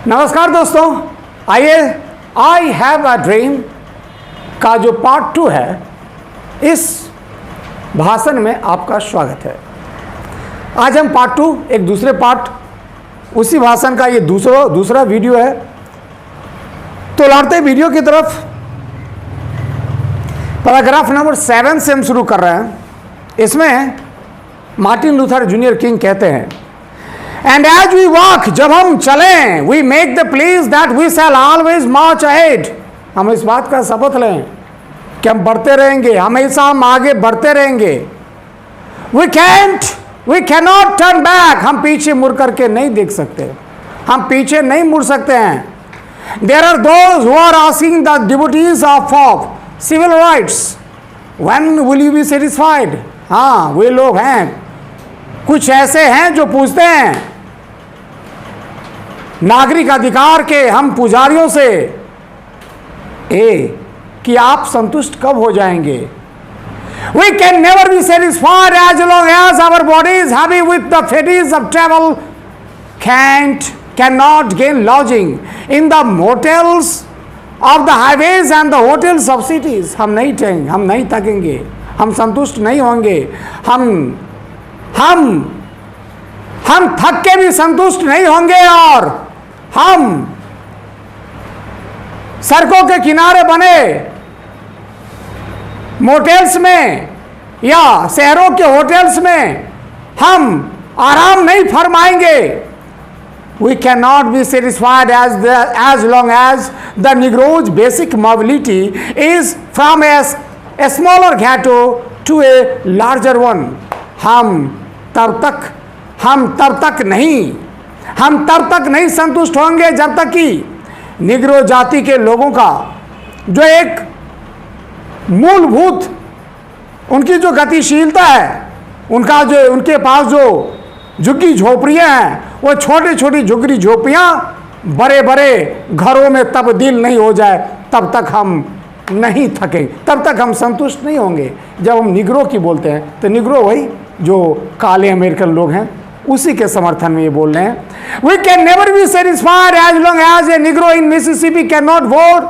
नमस्कार दोस्तों, आइए आई हैव अ ड्रीम का जो पार्ट 2 है, इस भाषण में आपका स्वागत है। आज हम पार्ट 2 एक दूसरे पार्ट उसी भाषण का ये दूसरा वीडियो है। तो लौटते वीडियो की तरफ, पैराग्राफ नंबर 7 से हम शुरू कर रहे हैं। इसमें मार्टिन लूथर जूनियर किंग कहते हैं, एंड एज वी वॉक, जब हम चलें, we make the please that we shall always march ahead. हम इस बात का शपथ लें कि हम बढ़ते रहेंगे, हमेशा हम आगे बढ़ते रहेंगे। We can not turn back, हम पीछे मुड़ करके नहीं देख सकते, हम पीछे नहीं मुड़ सकते हैं। There are those who are asking the devotees of civil rights, when will you be satisfied. हाँ, वे लोग हैं, कुछ ऐसे हैं जो पूछते हैं नागरिक अधिकार के हम पुजारियों से कि आप संतुष्ट कब हो जाएंगे। We can never be satisfied as long as our bodies heavy with the fatigue of travel can not gain lodging in the motels of the highways and the hotels of cities. हम नहीं थकेंगे, हम संतुष्ट नहीं होंगे, हम थक के भी संतुष्ट नहीं होंगे, और हम सड़कों के किनारे बने मोटेल्स में या शहरों के होटल्स में हम आराम नहीं फरमाएंगे। We cannot be satisfied as long as the Negro's basic mobility is from a smaller ghetto to a larger one. हम तब तक नहीं संतुष्ट होंगे जब तक कि निग्रो जाति के लोगों का जो एक मूलभूत उनकी जो गतिशीलता है, उनके पास जो झुग्गी झोपड़ियाँ हैं, वो छोटी छोटी झुग्गी झोपड़ियाँ बड़े बड़े घरों में तब्दील नहीं हो जाए, तब तक हम नहीं थकेंगे, तब तक हम संतुष्ट नहीं होंगे। जब हम निग्रो की बोलते हैं तो निग्रो वही जो काले अमेरिकन लोग हैं, उसी के समर्थन में ये बोल रहे हैं। We can never be satisfied as long as a Negro in Mississippi can not vote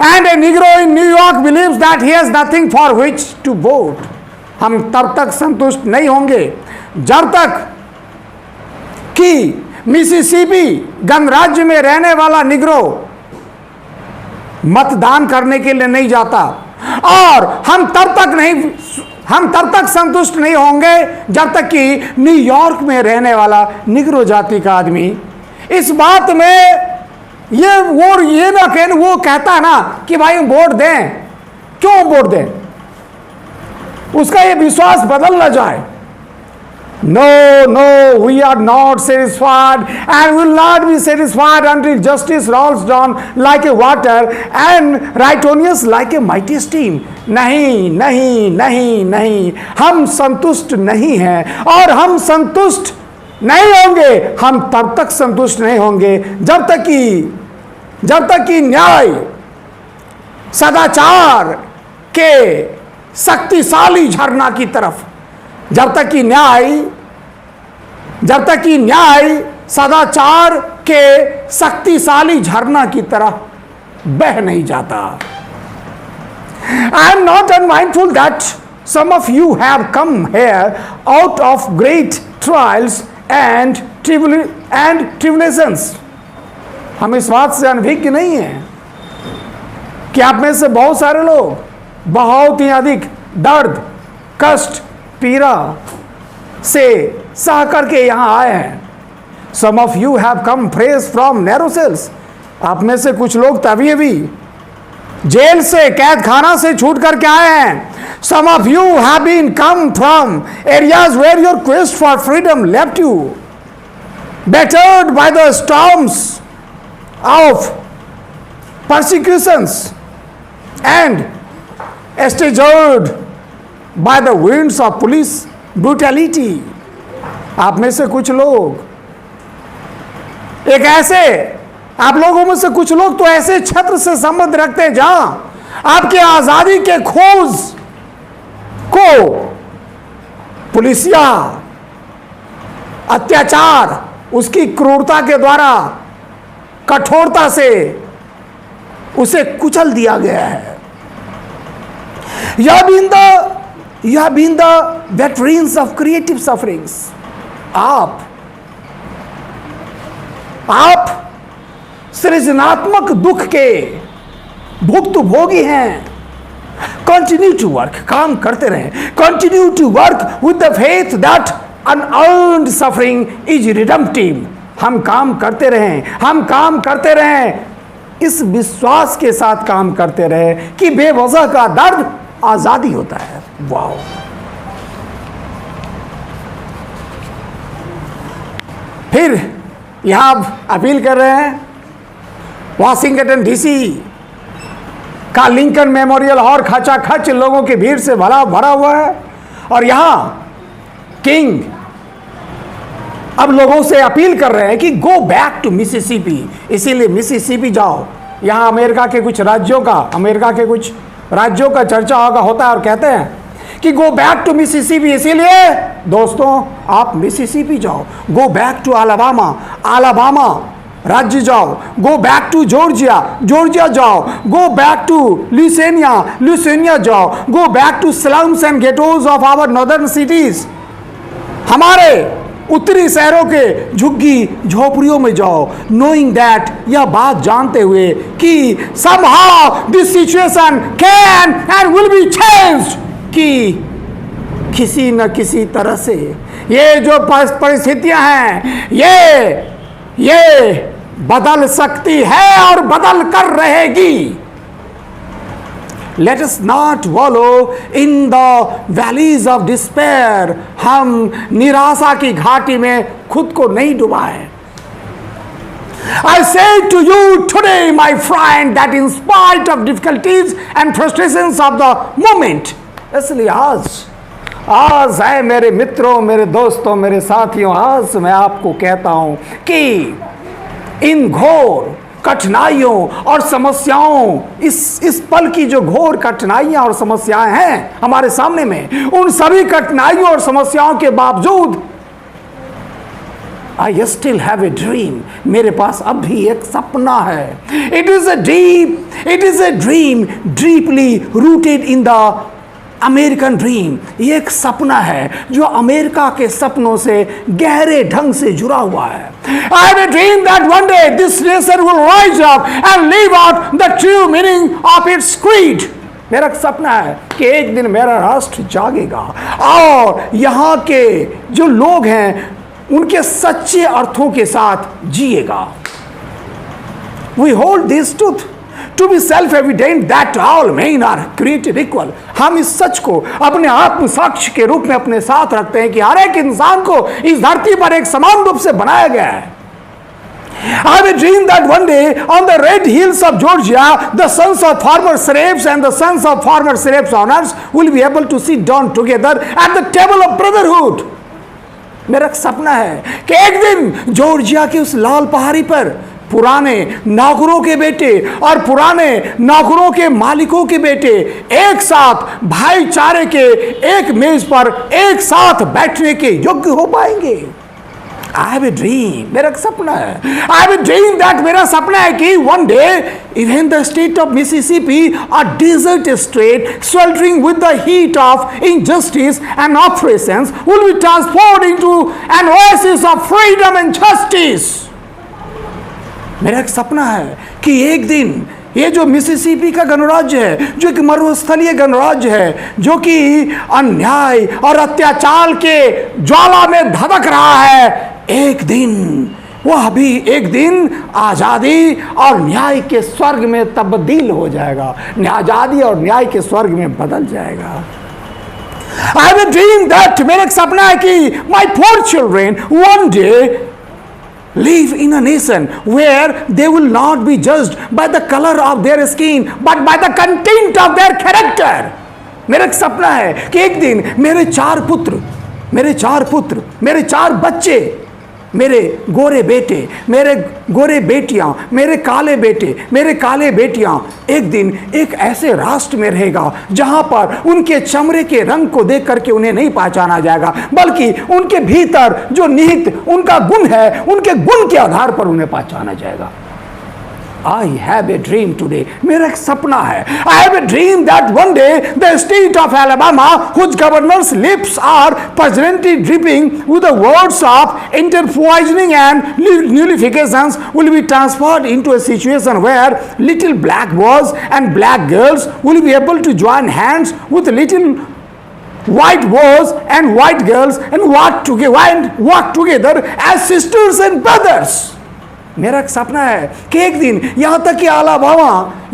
and a Negro in New York believes that he has nothing for which to vote. हम तब तक संतुष्ट नहीं होंगे जब तक कि मिसिसिपी गणराज्य में रहने वाला निग्रो मतदान करने के लिए नहीं जाता, और हम तब तक संतुष्ट नहीं होंगे जब तक कि न्यूयॉर्क में रहने वाला निग्रो जाति का आदमी इस बात में ये ना कहें, वो कहता है ना कि भाई वोट दें। क्यों वोट दें? उसका ये विश्वास बदल ना जाए। No, we are not satisfied and will not be satisfied until justice rolls down like a water and righteousness like a mighty stream. नहीं, हम संतुष्ट नहीं हैं, और हम संतुष्ट नहीं होंगे, हम तब तक संतुष्ट नहीं होंगे जब तक कि न्याय सदाचार के शक्तिशाली झरना की तरफ, जब तक कि न्याय सदाचार के शक्तिशाली झरना की तरह बह नहीं जाता। I am not unmindful that some of you have come here out of great trials and tribulations. हम इस बात से अनभिज्ञ नहीं हैं कि आप में से बहुत सारे लोग बहुत ही अधिक दर्द, कष्ट, पीड़ा से सह करके यहाँ आए हैं। Some of you have come fresh from narrow cells. आप में से कुछ लोग तभी भी जेल से, कैद खाना से छूट करके आए हैं। Some of you have been come from areas where your quest for freedom left you, battered by the storms of persecutions and staggered by the winds of police brutality. आप में से कुछ लोग आप लोगों में से कुछ लोग तो ऐसे क्षेत्र से संबंध रखते हैं जहां आपके आजादी के खोज को पुलिसिया अत्याचार, उसकी क्रूरता के द्वारा कठोरता से उसे कुचल दिया गया है। यह been the veterans of creative sufferings. आप सृजनात्मक दुख के भुक्तभोगी हैं। कंटिन्यू टू वर्क, काम करते रहें। Continue to work with the faith that unearned suffering is redemptive. हम काम करते रहें, हम काम करते रहें, इस विश्वास के साथ काम करते रहें कि बेवजह का दर्द आजादी होता है। वाओ! फिर यहां अपील कर रहे हैं, वाशिंगटन डीसी का लिंकन मेमोरियल और खचाखच लोगों की भीड़ से भरा हुआ है, और यहां किंग अब लोगों से अपील कर रहे हैं कि गो बैक टू मिसिसिपी। इसीलिए मिसिसिपी जाओ। यहां अमेरिका के कुछ राज्यों का चर्चा होता है और कहते हैं कि गो बैक टू मिसिसिपी। इसीलिए दोस्तों, आप मिसिसिपी जाओ। गो बैक टू अलाबामा राज्य जाओ। गो बैक टू जॉर्जिया जाओ। गो बैक टू ल्यूसियाना जाओ। Go back to slums and ghettos of our northern cities. हमारे उत्तरी शहरों के झुग्गी झोपड़ियों में जाओ, नोइंग दैट, यह बात जानते हुए कि somehow this situation can and will be changed, कि किसी न किसी तरह से ये जो परिस्थितियां हैं ये बदल सकती है और बदल कर रहेगी। Let us not wallow in the valleys of despair। हम निराशा की घाटी में खुद को नहीं डुबाएं। I say to you today, my friend, that in spite of difficulties and frustrations of the moment, इसलिए आज है मेरे मित्रों, मेरे दोस्तों, मेरे साथियों, आज मैं आपको कहता हूं कि इन घोर कठिनाइयों और समस्याओं, इस पल की जो घोर कठिनाइयां और समस्याएं हैं हमारे सामने में, उन सभी कठिनाइयों और समस्याओं के बावजूद I still have a dream। मेरे पास अब भी एक सपना है। It is a dream deeply rooted in the American dream. ये एक सपना है जो अमेरिका के सपनों से गहरे ढंग से जुड़ा हुआ है। I have a dream that one day this nation will rise up and live out the true meaning of its creed। मेरा सपना है कि एक दिन मेरा राष्ट्र जागेगा और यहाँ के जो लोग हैं उनके सच्चे अर्थों के साथ जिएगा। We hold this truth to be self-evident that all men are created equal। हम इस सच को अपने आत्म साक्ष्य के रूप में अपने साथ रखते हैं कि हर एक इंसान को इस धरती पर एक समान रूप से बनाया गया है। I have a dream that one day on the red hills of Georgia, the sons of former slaves and the sons of former slaves owners will be able to sit down together at the table of brotherhood। मेरा सपना है कि एक दिन Georgia की उस लाल पहाड़ी पर पुराने नौकरों के बेटे और पुराने नौकरों के मालिकों के बेटे एक साथ भाईचारे के एक मेज पर एक साथ बैठने के योग्य हो पाएंगे। I have a dream। मेरा सपना है। I have a dream that मेरा सपना है कि one day even the state of Mississippi, a desert state sweltering with the heat of injustice and oppressions, will be transformed into an oasis of freedom and justice। मेरा एक सपना है कि एक दिन ये जो मिसिसिपी का गणराज्य है, जो एक मरुस्थलीय गणराज्य है, जो कि अन्याय और अत्याचार के ज्वाला में धधक रहा है, एक दिन वह भी एक दिन आजादी और न्याय के स्वर्ग में तब्दील हो जाएगा। आजादी और न्याय के स्वर्ग में बदल जाएगा। I have a dream that मेरा एक सपना है कि my poor children one day live in a nation where they will not be judged by the color of their skin but by the content of their character। मेरा एक सपना है कि एक दिन मेरे चार पुत्र, मेरे चार बच्चे, मेरे गोरे बेटे, मेरे गोरे बेटियां, मेरे काले बेटे, मेरे काले बेटियां एक दिन एक ऐसे राष्ट्र में रहेगा जहां पर उनके चमड़े के रंग को देख करके उन्हें नहीं पहचाना जाएगा, बल्कि उनके भीतर जो निहित उनका गुण है, उनके गुण के आधार पर उन्हें पहचाना जाएगा। I have a dream today. मेरा एक सपना है. I have a dream that one day the state of Alabama, whose governor's lips are permanently dripping with the words of interpoisoning and nullifications, will be transferred into a situation where little black boys and black girls will be able to join hands with little white boys and white girls and walk together as sisters and brothers. मेरा एक सपना है कि एक दिन यहाँ तक कि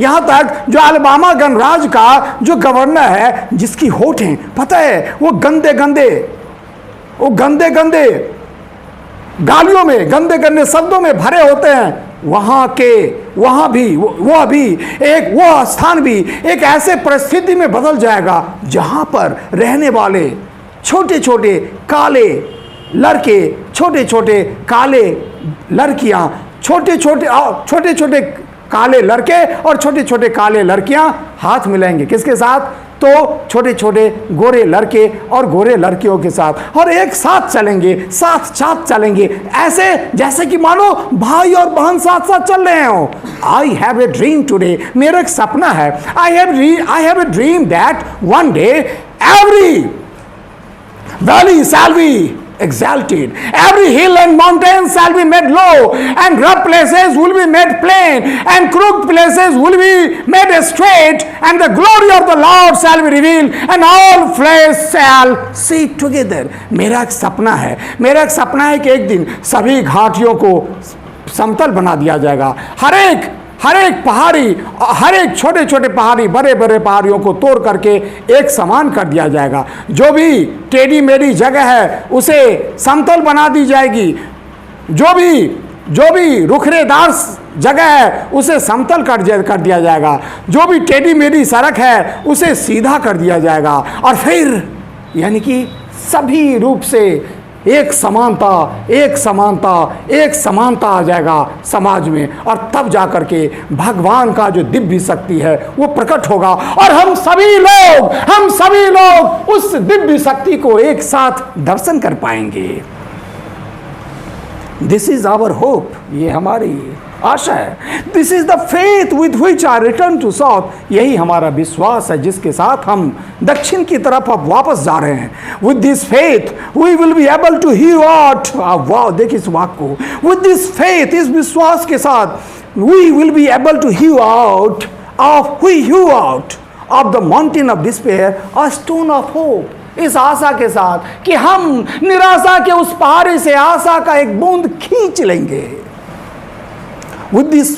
यहाँ तक जो अलबामा गणराज्य का जो गवर्नर है, जिसकी होठें पता है वो गंदे गंदे गालियों में, गंदे गंदे शब्दों में भरे होते हैं, वहाँ भी वो स्थान भी एक ऐसे परिस्थिति में बदल जाएगा जहाँ पर रहने वाले छोटे छोटे काले लड़के, छोटे छोटे काले लड़कियाँ, छोटे छोटे काले लड़के और छोटे छोटे काले लड़कियां हाथ मिलाएंगे. किसके साथ? तो छोटे छोटे गोरे लड़के और गोरे लड़कियों के साथ, और एक साथ चलेंगे, साथ चलेंगे, ऐसे जैसे कि मानो भाई और बहन साथ साथ चल रहे हो. I have a dream today. मेरा एक सपना है. I have a dream that one day every valley shall be exalted, every hill and mountain shall be made low, and rough places will be made plain, and crooked places will be made straight, and the glory of the Lord shall be revealed, and all flesh shall see together. मेरा एक सपना है कि एक दिन सभी घाटियों को समतल बना दिया जाएगा. हर एक पहाड़ी, हर एक छोटे छोटे पहाड़ी, बड़े बड़े पहाड़ियों को तोड़ करके एक समान कर दिया जाएगा. जो भी टेढ़ी मेढ़ी जगह है उसे समतल बना दी जाएगी. जो भी रुखरेदार जगह है उसे समतल कर दिया जाएगा. जो भी टेढ़ी मेढ़ी सड़क है उसे सीधा कर दिया जाएगा. और फिर यानी कि सभी रूप से एक समानता आ जाएगा समाज में. और तब जाकर के भगवान का जो दिव्य शक्ति है वो प्रकट होगा, और हम सभी लोग उस दिव्य शक्ति को एक साथ दर्शन कर पाएंगे. This is our hope. ये हमारी आशा है. This is the faith with which I return to South. यही हमारा विश्वास है जिसके साथ हम दक्षिण की तरफ अब वापस जा रहे हैं. With this faith we will be able to heave out. वाह, देखिए इस वाक्य को. विद दिस फेथ, इस विश्वास के साथ we will be able to heave out of the mountain of despair a stone of hope. इस आशा के साथ कि हम निराशा के उस पहाड़ी से आशा का एक बूंद खींच लेंगे. With this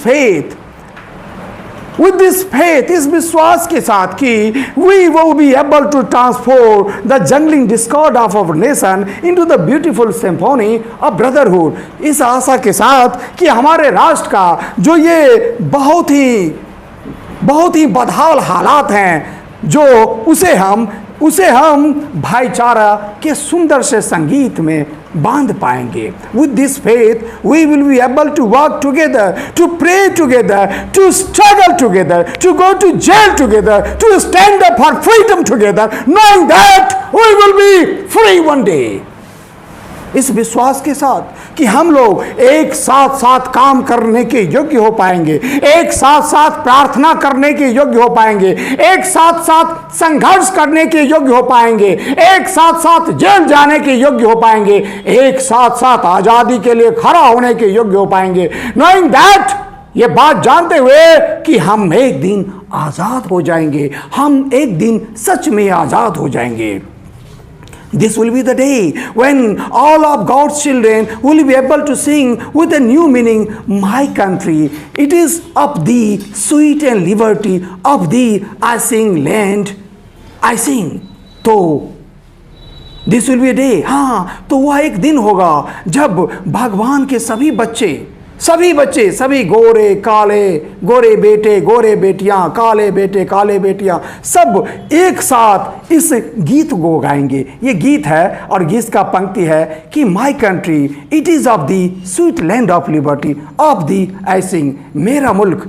faith, इस विश्वास के साथ कि we will be able to transform the jangling discord of our nation into the beautiful symphony of brotherhood. इस आशा के साथ कि हमारे राष्ट्र का जो ये बहुत ही बदहाल हालात हैं, जो उसे हम भाईचारा के सुंदर से संगीत में बांध पाएंगे. With this faith, we will be able to work together, to pray together, to struggle together, to go to jail together, to stand up for freedom together, knowing that we will be free one day. इस विश्वास के साथ कि हम लोग एक साथ काम करने के योग्य हो पाएंगे, एक साथ प्रार्थना करने के योग्य हो पाएंगे, एक साथ संघर्ष करने के योग्य हो पाएंगे, एक साथ जेल जाने के योग्य हो पाएंगे, एक साथ आज़ादी के लिए खड़ा होने के योग्य हो पाएंगे. नोइंग दैट, ये बात जानते हुए कि हम एक दिन आज़ाद हो जाएंगे, हम एक दिन सच में आज़ाद हो जाएंगे. This will be the day when all of God's children will be able to sing with a new meaning, my country, it is of thee sweet and liberty, of thee I sing land, I sing. तो this will be a day, हाँ, तो वह एक दिन होगा जब भगवान के सभी बच्चे, सभी गोरे काले, गोरे बेटे गोरे बेटियां, काले बेटे काले बेटियां, सब एक साथ इस गीत को गाएंगे. ये गीत है और गीत का पंक्ति है कि my country it is of the sweet land of liberty, of the I sing. मेरा मुल्क,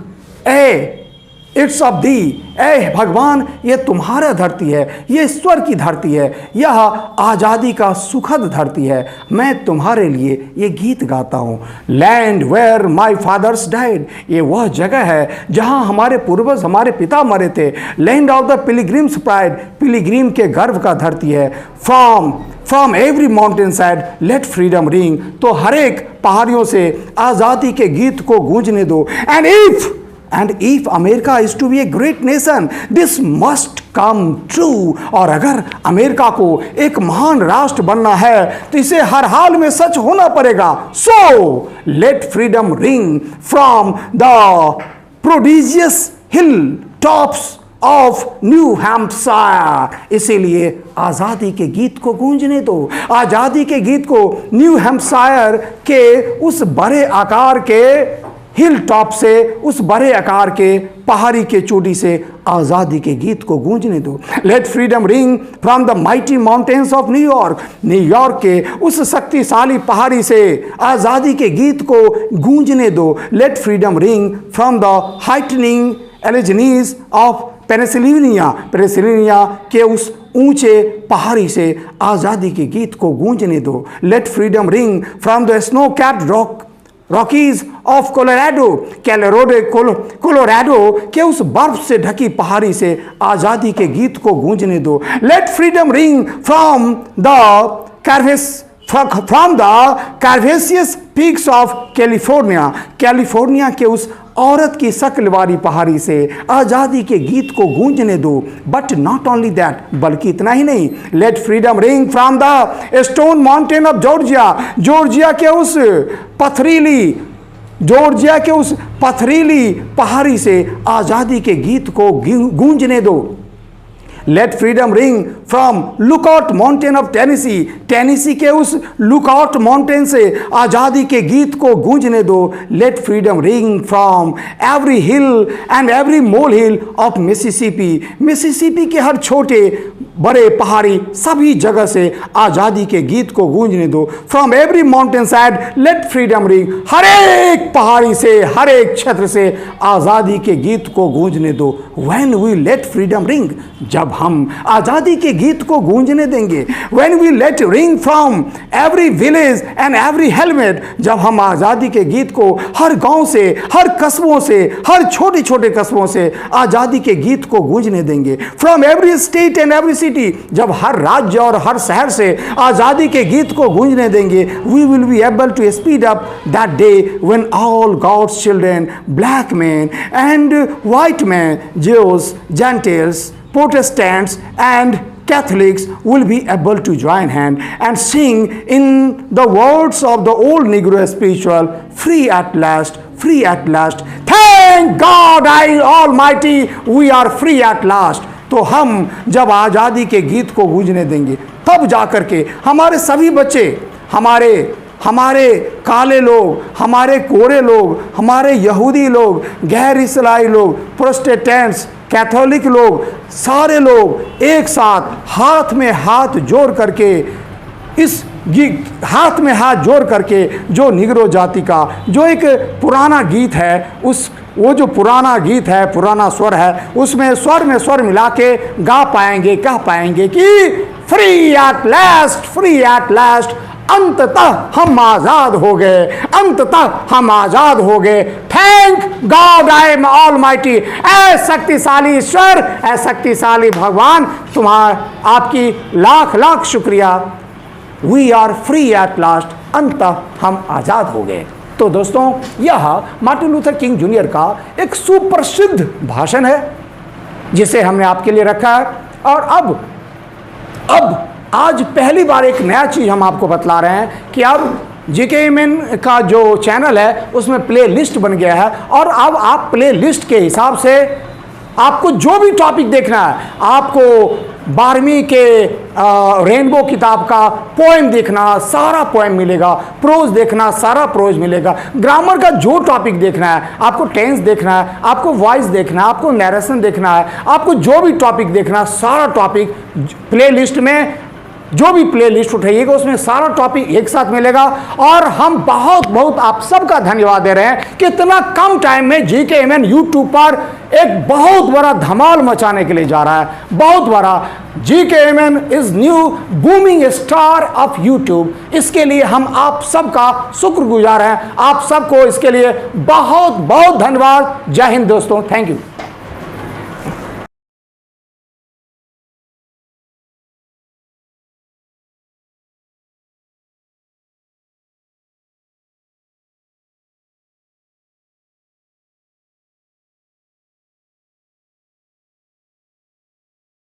इट्स ऑफ दी, ए भगवान ये तुम्हारा धरती है, ये ईश्वर की धरती है, यह आज़ादी का सुखद धरती है, मैं तुम्हारे लिए ये गीत गाता हूँ। Land where my fathers died, ये वह जगह है जहाँ हमारे पूर्वज, हमारे पिता मरे थे। Land of the pilgrims pride, pilgrim के गर्व का धरती है। From every mountain side let freedom ring, तो हर एक पहाड़ियों से आज़ादी के गीत को गूंजने दो। And if America is to be a great nation this must come true, और अगर अमेरिका को एक महान राष्ट्र बनना है तो इसे हर हाल में सच होना पड़ेगा। So let freedom ring from the prodigious hill tops of new Hampshire, इसीलिए आज़ादी के गीत को गूंजने दो। आज़ादी के गीत को न्यू हैम्पशायर के उस बड़े आकार के हिल टॉप से, उस बड़े आकार के पहाड़ी के चोटी से आज़ादी के गीत को गूंजने दो। Let freedom ring from the mighty mountains of New York, New York के उस शक्तिशाली पहाड़ी से आज़ादी के गीत को गूंजने दो। Let freedom ring from the heightening Alleghenies of Pennsylvania, Pennsylvania के उस ऊंचे पहाड़ी से आज़ादी के गीत को गूंजने दो। Let freedom ring from the snow capped Rockies of Colorado के उस बर्फ से ढकी पहाड़ी से आज़ादी के गीत को गूंजने दो। Let freedom ring from the curvaceous peaks of California, California के उस औरत की शक्ल वाली पहाड़ी से आज़ादी के गीत को गूंजने दो। बट नॉट ओनली दैट, बल्कि इतना ही नहीं, let freedom ring from the Stone Mountain of Georgia, Georgia के उस पथरीली पहाड़ी से आज़ादी के गीत को गूंजने दो। Let freedom ring from Lookout Mountain of Tennessee, Tennessee के उस लुकआउट माउंटेन से आज़ादी के गीत को गूंजने दो। Let freedom ring from every hill and every mole hill of Mississippi, Mississippi के हर छोटे बड़े पहाड़ी सभी जगह से आज़ादी के गीत को गूंजने दो। From every mountain side let freedom ring, हर एक पहाड़ी से, हर एक क्षेत्र से आज़ादी के गीत को गूंजने दो। When we let freedom ring, जब हम आज़ादी के गीत को गूंजने देंगे। When we let ring from every village and every helmet, जब हम आज़ादी के गीत को हर गांव से, हर कस्बों से, हर छोटे छोटे कस्बों से आज़ादी के गीत को गूंजने देंगे। From every state and every city, जब हर राज्य और हर शहर से आज़ादी के गीत को गूंजने देंगे। We will be able to speed up that day when all God's children, black man and white man, Jews, Gentiles, Protestants and Catholics will be able to join hand and sing in the words of the old Negro spiritual, free at last, free at last. Thank God Almighty, we are free at last. तो हम जब आज़ादी के गीत को गूंजने देंगे तब जाकर के हमारे सभी बच्चे, हमारे काले लोग, हमारे गोरे लोग, हमारे यहूदी लोग, गैर इस्लामी लोग, प्रोटेस्टेंट्स, कैथोलिक लोग, सारे लोग एक साथ हाथ में हाथ जोड़ करके हाथ में हाथ जोड़ करके जो निग्रो जाति का जो एक पुराना गीत है, वो जो पुराना गीत है, पुराना स्वर है, उसमें स्वर में स्वर मिला के कह पाएंगे कि free at last, free at last, अंततः हम आज़ाद हो गए, अंततः हम आज़ाद हो गए। Thank God I am almighty, ऐ शक्तिशाली ईश्वर, ऐ शक्तिशाली भगवान, आपकी लाख लाख शुक्रिया। We are free at last, अंततः हम आज़ाद हो गए। तो दोस्तों, यह मार्टिन लूथर किंग जूनियर का एक सुप्रसिद्ध भाषण है जिसे हमने आपके लिए रखा है। और अब आज पहली बार एक नया चीज़ हम आपको बतला रहे हैं कि अब JKMN का जो चैनल है उसमें प्ले लिस्ट बन गया है, और अब आप प्ले लिस्ट के हिसाब से आपको जो भी टॉपिक देखना है, आपको 12वीं के रेनबो किताब का पोएम देखना, सारा पोएम मिलेगा, प्रोज देखना, सारा प्रोज मिलेगा, ग्रामर का जो टॉपिक देखना है, आपको टेंस देखना है, आपको वॉइस देखना है, आपको नरेशन देखना है, आपको जो भी टॉपिक देखना है, सारा टॉपिक प्ले लिस्ट में जो भी प्ले लिस्ट उठाइएगा उसमें सारा टॉपिक एक साथ मिलेगा। और हम बहुत बहुत आप सबका धन्यवाद दे रहे हैं कि इतना कम टाइम में GKMN यूट्यूब पर एक बहुत बड़ा धमाल मचाने के लिए जा रहा है, बहुत बड़ा। GKMN is new booming star of YouTube. इसके लिए हम आप सबका शुक्रगुजार हैं, आप सबको इसके लिए बहुत बहुत धन्यवाद। जय हिंद दोस्तों, थैंक यू।